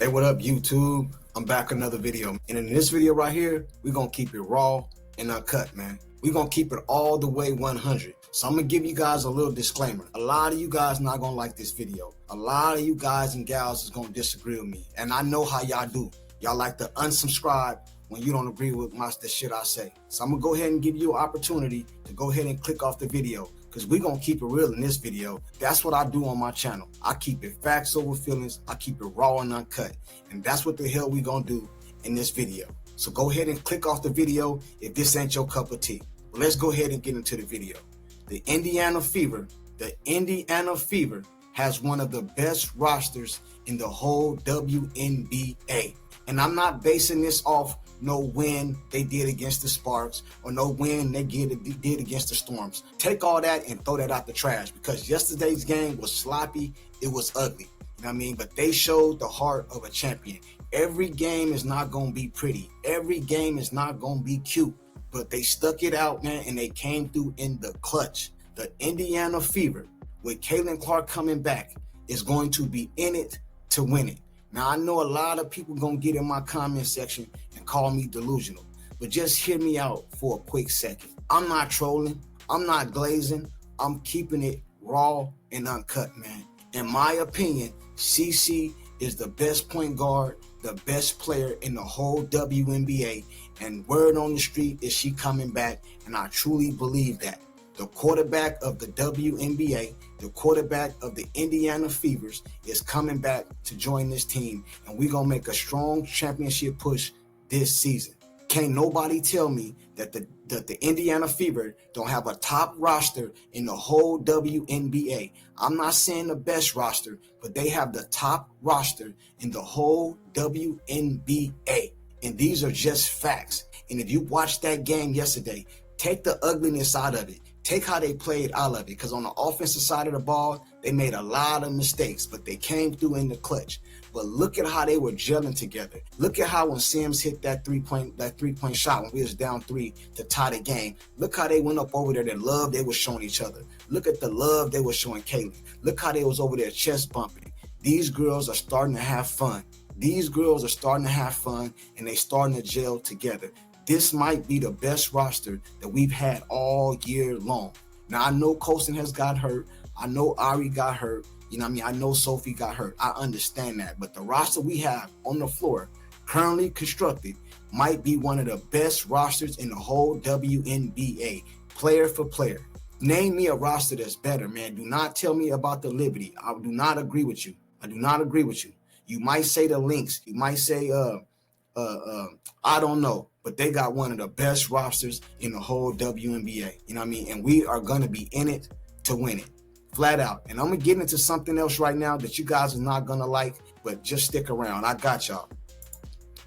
Hey, what up, YouTube? I'm back with another video. And in this video right here, we're going to keep it raw and uncut, man. We're going to keep it all the way 100. So I'm going to give you guys a little disclaimer. A lot of you guys not going to like this video. A lot of you guys and gals is going to disagree with me. And I know how y'all do. Y'all like to unsubscribe when you don't agree with the shit I say. So I'm going to go ahead and give you an opportunity to go ahead and click off the video, because we're going to keep it real in this video. That's what I do on my channel. I keep it facts over feelings. I keep it raw and uncut. And that's what the hell we going to do in this video. So go ahead and click off the video if this ain't your cup of tea. Well, let's go ahead and get into the video. The Indiana Fever has one of the best rosters in the whole WNBA. And I'm not basing this off no win they did against the Sparks or no win they did against the Storms. Take all that and throw that out the trash, because yesterday's game was sloppy. It was ugly. You know what I mean? But they showed the heart of a champion. Every game is not going to be pretty. Every game is not going to be cute. But they stuck it out, man, and they came through in the clutch. The Indiana Fever, with Caitlin coming back, is going to be in it to win it. Now, I know a lot of people going to get in my comment section and call me delusional, but just hear me out for a quick second. I'm not trolling. I'm not glazing. I'm keeping it raw and uncut, man. In my opinion, CC is the best point guard, the best player in the whole WNBA, and word on the street is she coming back, and I truly believe that. The quarterback of the WNBA, the quarterback of the Indiana Fevers, is coming back to join this team, and we're going to make a strong championship push this season. Can't nobody tell me that the Indiana Fever don't have a top roster in the whole WNBA. I'm not saying the best roster, but they have the top roster in the whole WNBA. And these are just facts. And if you watched that game yesterday, take the ugliness out of it. Take how they played out of it, because on the offensive side of the ball, they made a lot of mistakes, but they came through in the clutch. But look at how they were gelling together. Look at how when Sims hit that three-point shot when we was down 3 to tie the game, look how they went up over there, the love they were showing each other. Look at the love they were showing Caitlin. Look how they was over there chest bumping. These girls are starting to have fun. These girls are starting to have fun, and they starting to gel together. This might be the best roster that we've had all year long. Now, I know Colston has got hurt. I know Ari got hurt. You know what I mean? I know Sophie got hurt. I understand that. But the roster we have on the floor, currently constructed, might be one of the best rosters in the whole WNBA, player for player. Name me a roster that's better, man. Do not tell me about the Liberty. I do not agree with you. I do not agree with you. You might say the Lynx. You might say, I don't know. But they got one of the best rosters in the whole WNBA. You know what I mean? And we are going to be in it to win it. Flat out. And I'm going to get into something else right now that you guys are not going to like, but just stick around. I got y'all.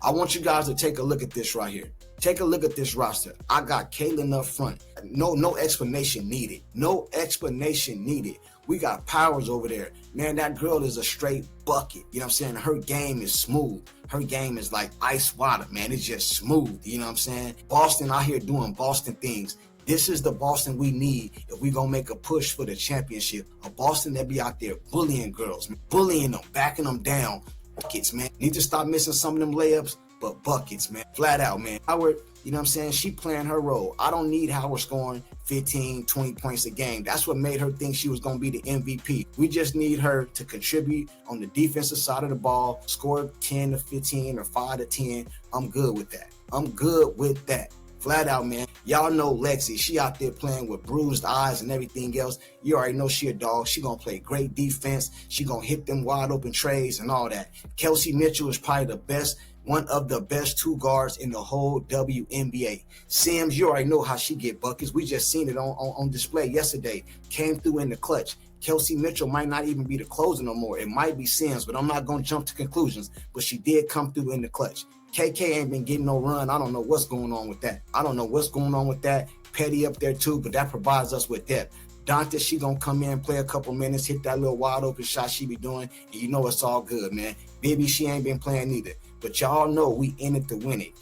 I want you guys to take a look at this right here. Take a look at this roster. I got Caitlin up front. No explanation needed. No explanation needed. We got Powers over there. Man, that girl is a straight bucket. You know what I'm saying? Her game is smooth. Her game is like ice water, man. It's just smooth. You know what I'm saying? Boston out here doing Boston things. This is the Boston we need if we're going to make a push for the championship. A Boston that be out there bullying girls, bullying them, backing them down. Buckets, man. Need to stop missing some of them layups, but buckets, man. Flat out, man. Howard, you know what I'm saying? She playing her role. I don't need Howard scoring 15, 20 points a game. That's what made her think she was going to be the MVP. We just need her to contribute on the defensive side of the ball, score 10 to 15 or 5 to 10. I'm good with that. I'm good with that. Flat out, man. Y'all know Lexi. She out there playing with bruised eyes and everything else. You already know she a dog. She going to play great defense. She going to hit them wide open trays and all that. Kelsey Mitchell is probably the best, one of the best 2 guards in the whole WNBA. Sims, you already know how she get buckets. We just seen it on display yesterday. Came through in the clutch. Kelsey Mitchell might not even be the closer no more. It might be Sims, but I'm not going to jump to conclusions. But she did come through in the clutch. KK ain't been getting no run. I don't know what's going on with that. I don't know what's going on with that. Petty up there too, but that provides us with depth. Dante, she gonna come in, play a couple minutes, hit that little wide open shot she be doing, and you know it's all good, man. Baby, she ain't been playing either. But y'all know we in it to win it.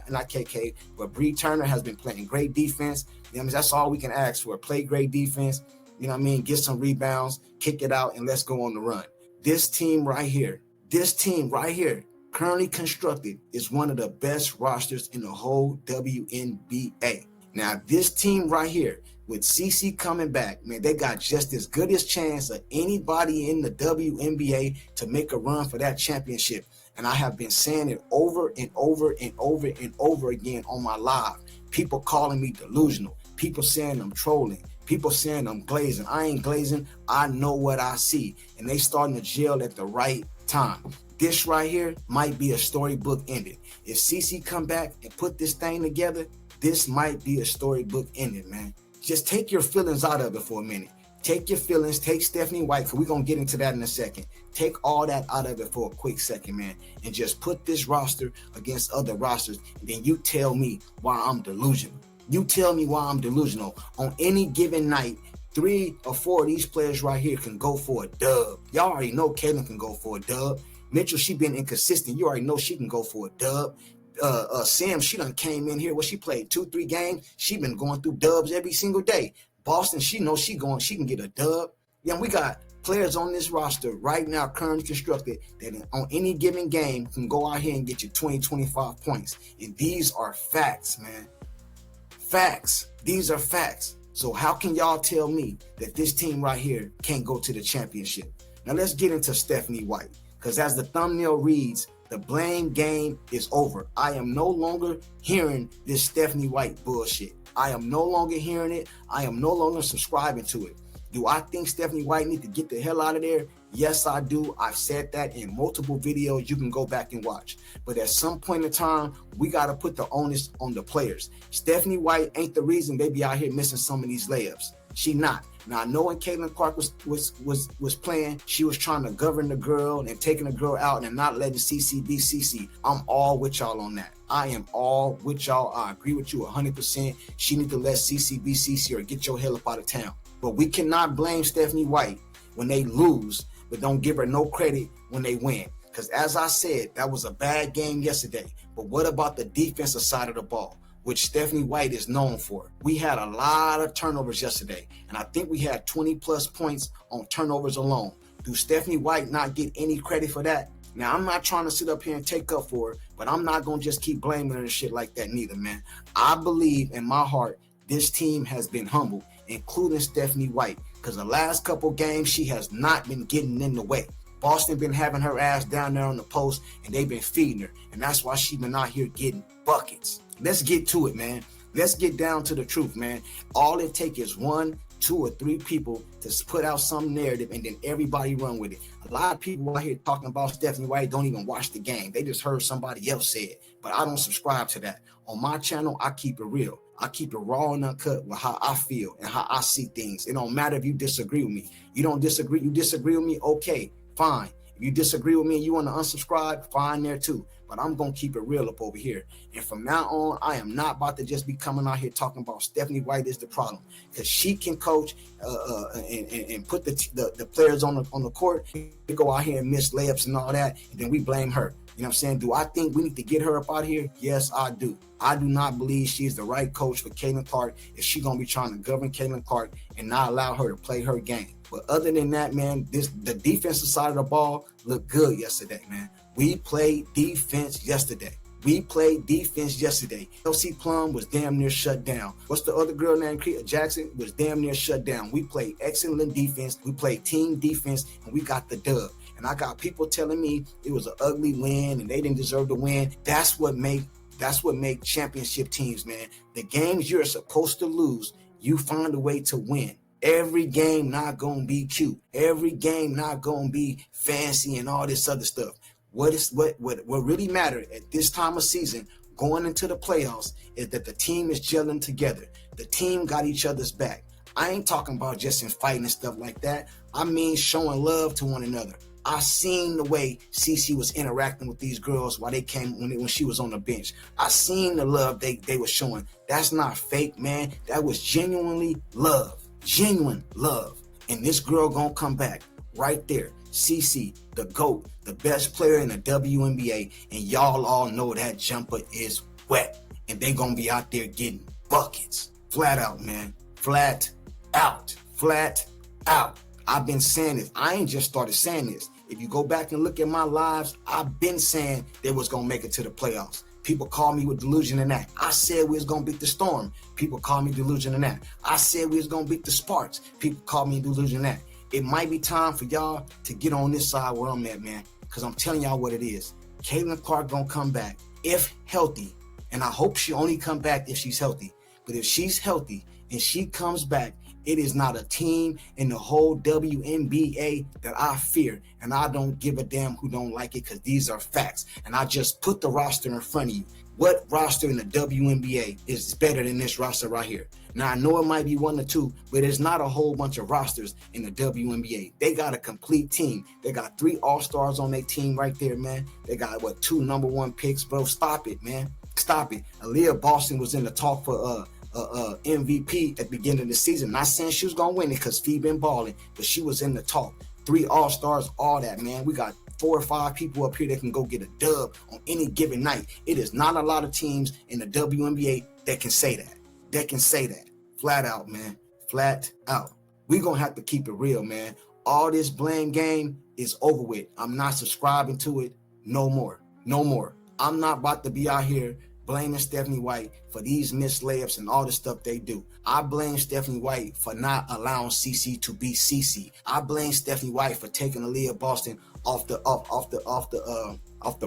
Not KK, but Bree Turner has been playing great defense. You know what I mean? That's all we can ask for. Play great defense. You know what I mean? Get some rebounds, kick it out, and let's go on the run. This team right here, This team right here, currently constructed, is one of the best rosters in the whole WNBA. Now, this team right here, with CC coming back, man, they got just as good as chance of anybody in the WNBA to make a run for that championship. And I have been saying it over and over and over and over again on my live. People calling me delusional. People saying I'm trolling. People saying I'm glazing. I ain't glazing. I know what I see. And they starting to gel at the right time. This right here might be a storybook ending. If CC come back and put this thing together, this might be a storybook ending, man. Just take your feelings out of it for a minute. Take your feelings, take Stephanie White, because we're going to get into that in a second. Take all that out of it for a quick second, man, and just put this roster against other rosters, and then you tell me why I'm delusional. You tell me why I'm delusional. On any given night, 3 or 4 of these players right here can go for a dub. Y'all already know Caitlin can go for a dub. Mitchell, she been inconsistent. You already know she can go for a dub. Sam, she done came in here. She played 2-3 games. She been going through dubs every single day. Boston, she knows she can get a dub. Yeah, we got players on this roster right now currently constructed that on any given game can go out here and get you 20, 25 points. And these are facts, man. Facts. These are facts. So how can y'all tell me that this team right here can't go to the championship? Now let's get into Stephanie White, because as the thumbnail reads, the blame game is over. I am no longer hearing this Stephanie White bullshit. I am no longer hearing it. I am no longer subscribing to it. Do I think Stephanie White needs to get the hell out of there? Yes, I do. I've said that in multiple videos. You can go back and watch. But at some point in time, we got to put the onus on the players. Stephanie White ain't the reason they be out here missing some of these layups. She not. Now, I know when CaitlinClark was playing, she was trying to govern the girl and taking the girl out and not letting CC be CC. I'm all with y'all on that. I am all with y'all. I agree with you 100%. She need to let CC be CC or get your hell up out of town. But we cannot blame Stephanie White when they lose, but don't give her no credit when they win. Because as I said, that was a bad game yesterday. But what about the defensive side of the ball, which Stephanie White is known for? We had a lot of turnovers yesterday, and I think we had 20 plus points on turnovers alone. Do Stephanie White not get any credit for that? Now, I'm not trying to sit up here and take up for her, but I'm not going to just keep blaming her and shit like that neither, man. I believe in my heart this team has been humbled, including Stephanie White, because the last couple games she has not been getting in the way. Boston been having her ass down there on the post, and they've been feeding her, and that's why she been out here getting buckets. Let's get to it, man. Let's get down to the truth, man. All it takes is 1, 2, or 3 people to put out some narrative, and then everybody run with it. A lot of people out here talking about Stephanie White don't even watch the game. They just heard somebody else say it, but I don't subscribe to that. On my channel, I keep it real. I keep it raw and uncut with how I feel and how I see things. It don't matter if you disagree with me. You don't disagree. You disagree with me? Okay, fine. If you disagree with me and you want to unsubscribe, fine there too. But I'm going to keep it real up over here. And from now on, I am not about to just be coming out here talking about Stephanie White is the problem. Because she can coach and put the players on the court. They go out here and miss layups and all that. And then we blame her. You know what I'm saying? Do I think we need to get her up out of here? Yes, I do. I do not believe she's the right coach for CaitlinClark if she's going to be trying to govern CaitlinClark and not allow her to play her game. But other than that, man, the defensive side of the ball looked good yesterday, man. We played defense yesterday. Kelsey Plum was damn near shut down. What's the other girl named Jackson? Was damn near shut down. We played excellent defense. We played team defense, and we got the dub. And I got people telling me it was an ugly win and they didn't deserve to win. That's what make championship teams, man. The games you're supposed to lose, you find a way to win. Every game not gonna be cute. Every game not gonna be fancy and all this other stuff. What really matters at this time of season, going into the playoffs, is that the team is gelling together. The team got each other's back. I ain't talking about just in fighting and stuff like that. I mean showing love to one another. I seen the way CC was interacting with these girls while they came when she was on the bench. I seen the love they were showing. That's not fake, man. That was genuinely love. Genuine love. And this girl gonna come back right there. CC, the GOAT, the best player in the WNBA, and y'all all know that jumper is wet. And they gonna be out there getting buckets. Flat out, man. Flat out. Flat out. I've been saying this. I ain't just started saying this. If you go back and look at my lives, I've been saying they was going to make it to the playoffs. People call me with delusion in that. I said we was going to beat the Storm. People call me delusion in that. I said we was going to beat the Sparks. People call me delusion in that. It might be time for y'all to get on this side where I'm at, man, because I'm telling y'all what it is. Caitlin going to come back if healthy, and I hope she only come back if she's healthy. But if she's healthy and she comes back, it is not a team in the whole WNBA that I fear, and I don't give a damn who don't like it because these are facts. And I just put the roster in front of you. What roster in the WNBA is better than this roster right here? Now, I know it might be one or two, but it's not a whole bunch of rosters in the WNBA. They got a complete team. They got 3 All-Stars on their team right there, man. They got, 2 number 1 picks, bro. Stop it, man. Stop it. Aaliyah Boston was in the talk for MVP at the beginning of the season. Not saying she was going to win it because Fee been balling, but she was in the talk. 3 All-Stars, all that, man. We got 4 or 5 people up here that can go get a dub on any given night. It is not a lot of teams in the WNBA that can say that. That can say that. Flat out, man. Flat out. We're going to have to keep it real, man. All this blame game is over with. I'm not subscribing to it no more. No more. I'm not about to be out here blaming Stephanie White for these missed layups and all the stuff they do. I blame Stephanie White for not allowing CC to be CC. I blame Stephanie White for taking Aaliyah Boston off the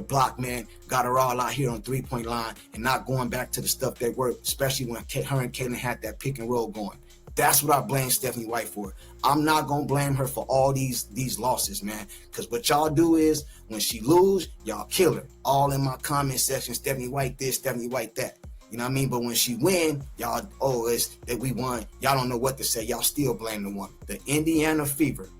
block, man. Got her all out here on 3-point line and not going back to the stuff they were, especially when her and Caitlin had that pick and roll going. That's what I blame Stephanie White for. I'm not going to blame her for all these losses, man. Because what y'all do is, when she lose, y'all kill her. All in my comment section, Stephanie White this, Stephanie White that. You know what I mean? But when she win, y'all, it's that we won. Y'all don't know what to say. Y'all still blame the woman. The Indiana Fever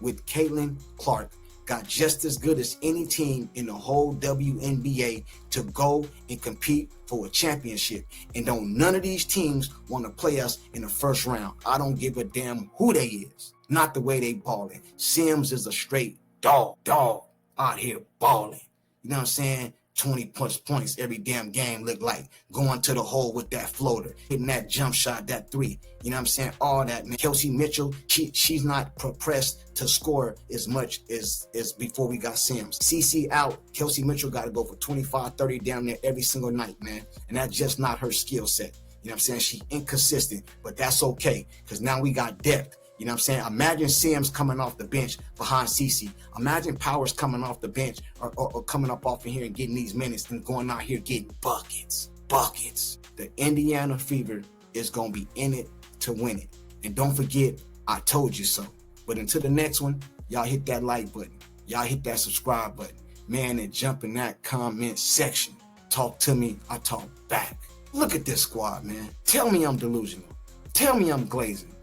with Caitlin Clark got just as good as any team in the whole WNBA to go and compete for a championship. And don't none of these teams want to play us in the first round. I don't give a damn who they is. Not the way they balling. Sims is a straight dog out here balling. You know what I'm saying? 20 points every damn game look like. Going to the hole with that floater, hitting that jump shot, that 3. You know what I'm saying? All that, man. Kelsey Mitchell, she's not pressed to score as much as before we got Sims. CC out, Kelsey Mitchell got to go for 25, 30 down there every single night, man. And that's just not her skill set. You know what I'm saying? She inconsistent, but that's okay because now we got depth. You know what I'm saying? Imagine Sims coming off the bench behind CC. Imagine Powers coming off the bench or coming up off in here and getting these minutes and going out here getting buckets. The Indiana Fever is going to be in it to win it. And don't forget, I told you so. But until the next one, y'all hit that like button. Y'all hit that subscribe button. Man, and jump in that comment section. Talk to me, I talk back. Look at this squad, man. Tell me I'm delusional. Tell me I'm glazing.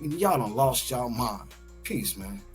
Y'all done lost y'all mind. Peace, man.